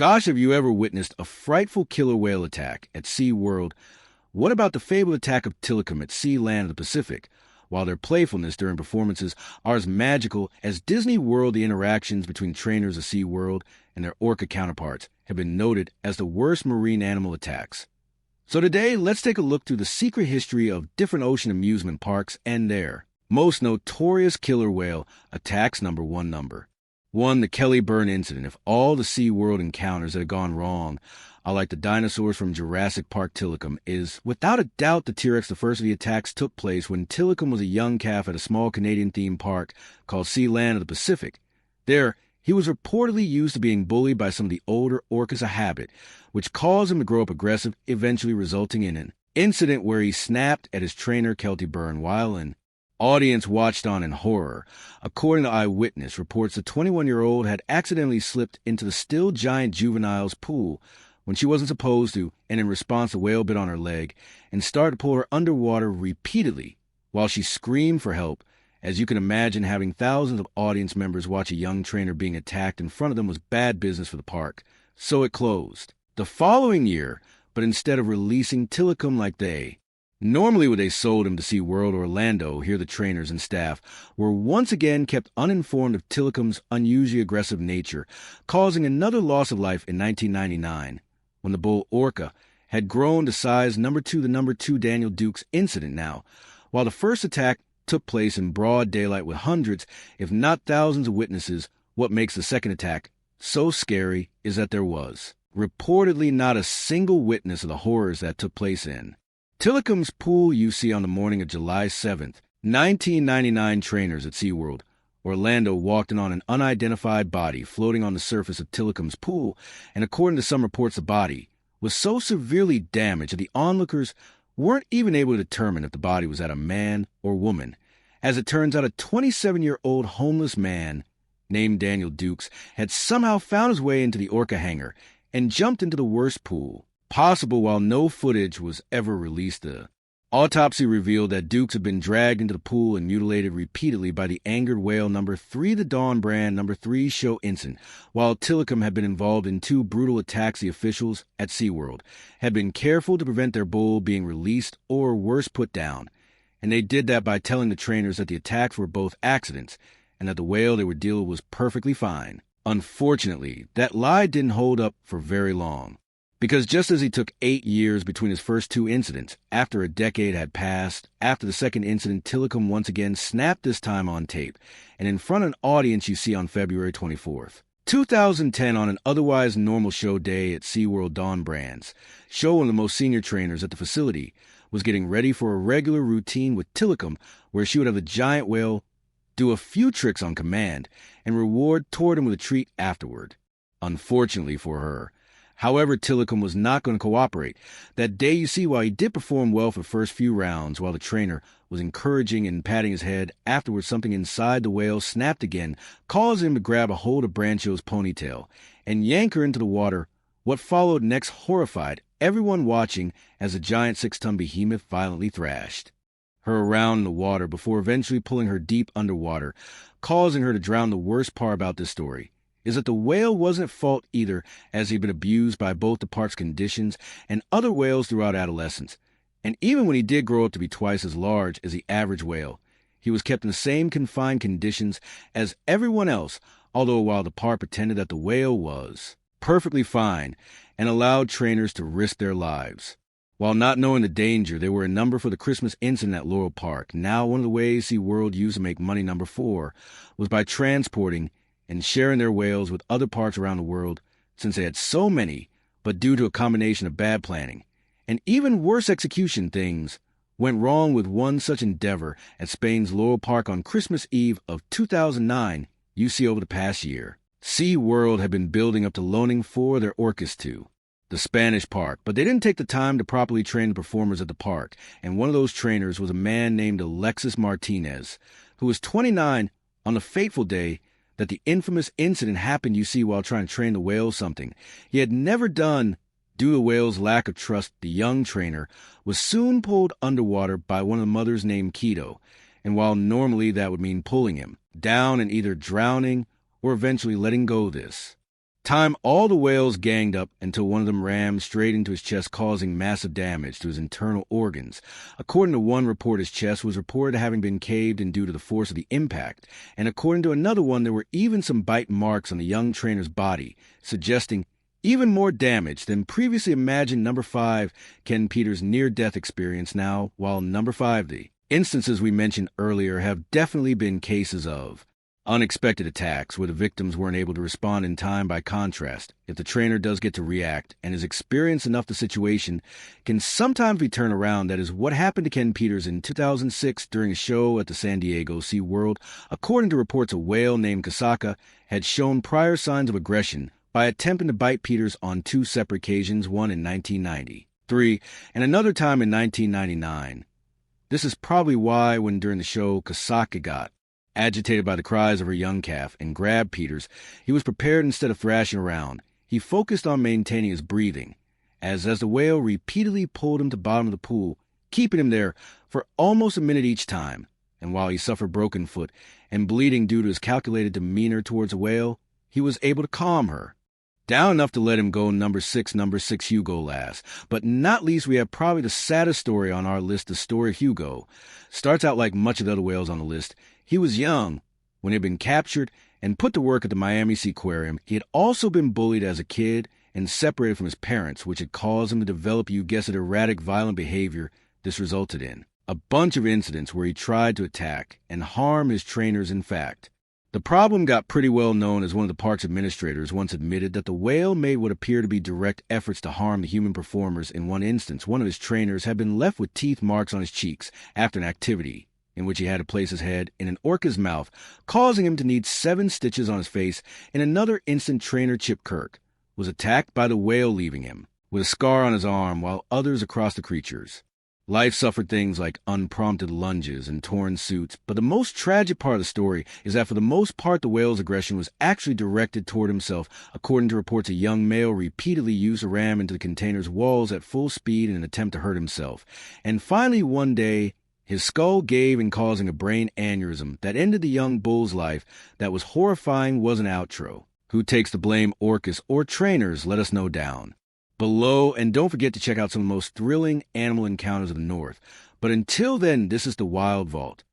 Gosh, have you ever witnessed a frightful killer whale attack at SeaWorld? What about the fabled attack of Tilikum at SeaLand of the Pacific? While their playfulness during performances are as magical as Disney World, the interactions between trainers of SeaWorld and their orca counterparts have been noted as the worst marine animal attacks. So today, let's take a look through the secret history of different ocean amusement parks and their most notorious killer whale attacks. Number 1, the Kelly Burn incident. If all the SeaWorld encounters that have gone wrong are like the dinosaurs from Jurassic Park, Tilikum is without a doubt the T-Rex. The first of the attacks took place when Tilikum was a young calf at a small Canadian theme park called SeaLand of the Pacific. There, he was reportedly used to being bullied by some of the older orcas, a habit which caused him to grow up aggressive, eventually resulting in an incident where he snapped at his trainer, Kelty Burn, while an audience watched on in horror. According to eyewitness reports, the 21-year-old had accidentally slipped into the still giant juvenile's pool when she wasn't supposed to, and in response, the whale bit on her leg and started to pull her underwater repeatedly while she screamed for help. As you can imagine, having thousands of audience members watch a young trainer being attacked in front of them was bad business for the park, so it closed the following year. But instead of releasing Tilikum like they normally when they sold him to SeaWorld or Orlando, here the trainers and staff were once again kept uninformed of Tilikum's unusually aggressive nature, causing another loss of life in 1999, when the bull orca had grown to size number 2, the number 2 Daniel Dukes incident. Now, while the first attack took place in broad daylight with hundreds, if not thousands of witnesses, what makes the second attack so scary is that there was reportedly not a single witness of the horrors that took place in Tilikum's pool. You see, on the morning of July 7th, 1999, trainers at SeaWorld Orlando walked in on an unidentified body floating on the surface of Tilikum's pool, and according to some reports, the body was so severely damaged that the onlookers weren't even able to determine if the body was that a man or woman. As it turns out, a 27-year-old homeless man named Daniel Dukes had somehow found his way into the orca hangar and jumped into the worst pool possible. While no footage was ever released, the autopsy revealed that Dukes had been dragged into the pool and mutilated repeatedly by the angered whale number 3, the Dawn Brand number 3 show incident. While Tilikum had been involved in 2 brutal attacks, the officials at SeaWorld had been careful to prevent their bull being released or worse, put down. And they did that by telling the trainers that the attacks were both accidents and that the whale they were dealing with was perfectly fine. Unfortunately, that lie didn't hold up for very long, because just as he took 8 years between his first 2 incidents, after a decade had passed, after the second incident, Tilikum once again snapped, this time on tape, and in front of an audience you see on February 24th, 2010, on an otherwise normal show day at SeaWorld. Dawn Brand's show, one of the most senior trainers at the facility, was getting ready for a regular routine with Tilikum, where she would have the giant whale do a few tricks on command and reward toward him with a treat afterward. Unfortunately for her, however, Tilikum was not going to cooperate. That day, you see, while he did perform well for the first few rounds, while the trainer was encouraging and patting his head, afterwards something inside the whale snapped again, causing him to grab a hold of Brancho's ponytail and yank her into the water. What followed next horrified everyone watching as the giant 6-ton behemoth violently thrashed her around in the water before eventually pulling her deep underwater, causing her to drown. The worst part about this story is that the whale wasn't at fault either, as he'd been abused by both the park's conditions and other whales throughout adolescence. And even when he did grow up to be twice as large as the average whale, he was kept in the same confined conditions as everyone else, although while the park pretended that the whale was perfectly fine and allowed trainers to risk their lives. While not knowing the danger, there were a number for the Christmas incident at Laurel Park. Now, one of the ways SeaWorld used to make money, number 4, was by transporting and sharing their whales with other parks around the world, since they had so many, but due to a combination of bad planning and even worse execution, things went wrong with one such endeavor at Spain's Laurel Park on Christmas Eve of 2009. You see, over the past year, SeaWorld had been building up to loaning 4 of their orcas to the Spanish park, but they didn't take the time to properly train the performers at the park, and one of those trainers was a man named Alexis Martinez, who was 29 on the fateful day that the infamous incident happened. You see, while trying to train the whale something he had never done due to the whale's lack of trust, the young trainer was soon pulled underwater by one of the mothers named Keto, and while normally that would mean pulling him down and either drowning or eventually letting go, this Time all the whales ganged up until one of them rammed straight into his chest, causing massive damage to his internal organs. According to one report, his chest was reported having been caved in due to the force of the impact, and according to another one, there were even some bite marks on the young trainer's body, suggesting even more damage than previously imagined. Number 5, Ken Peters' near-death experience now, while number 5, the instances we mentioned earlier have definitely been cases of unexpected attacks where the victims weren't able to respond in time. By contrast, if the trainer does get to react and is experienced enough, the situation can sometimes be turned around. That is what happened to Ken Peters in 2006 during a show at the San Diego SeaWorld. According to reports, a whale named Kasaka had shown prior signs of aggression by attempting to bite Peters on 2 separate occasions, one in 1993 and another time in 1999. This is probably why, when during the show Kasaka got agitated by the cries of her young calf and grabbed Peters, he was prepared. Instead of thrashing around, he focused on maintaining his breathing, as the whale repeatedly pulled him to the bottom of the pool, keeping him there for almost a minute each time. And while he suffered broken foot and bleeding due to his calculated demeanor towards the whale, he was able to calm her down enough to let him go. Number 6, Hugo last. But not least, we have probably the saddest story on our list. The story of Hugo starts out like much of the other whales on the list. He was young when he had been captured and put to work at the Miami Seaquarium. He had also been bullied as a kid and separated from his parents, which had caused him to develop, you guessed it, erratic, violent behavior. This resulted in a bunch of incidents where he tried to attack and harm his trainers. In fact, the problem got pretty well known, as one of the park's administrators once admitted that the whale made what appeared to be direct efforts to harm the human performers. In one instance, one of his trainers had been left with teeth marks on his cheeks after an activity in which he had to place his head in an orca's mouth, causing him to need 7 stitches on his face. In another instant, trainer Chip Kirk was attacked by the whale, leaving him with a scar on his arm, while others across the creature's life suffered things like unprompted lunges and torn suits. But the most tragic part of the story is that for the most part, the whale's aggression was actually directed toward himself. According to reports, a young male repeatedly used to ram into the container's walls at full speed in an attempt to hurt himself. And finally, one day, his skull gave and causing a brain aneurysm that ended the young bull's life. That was horrifying. Was an outro. Who takes the blame, orcas or trainers? Let us know down below, and don't forget to check out some of the most thrilling animal encounters of the North. But until then, this is the Wild Vault.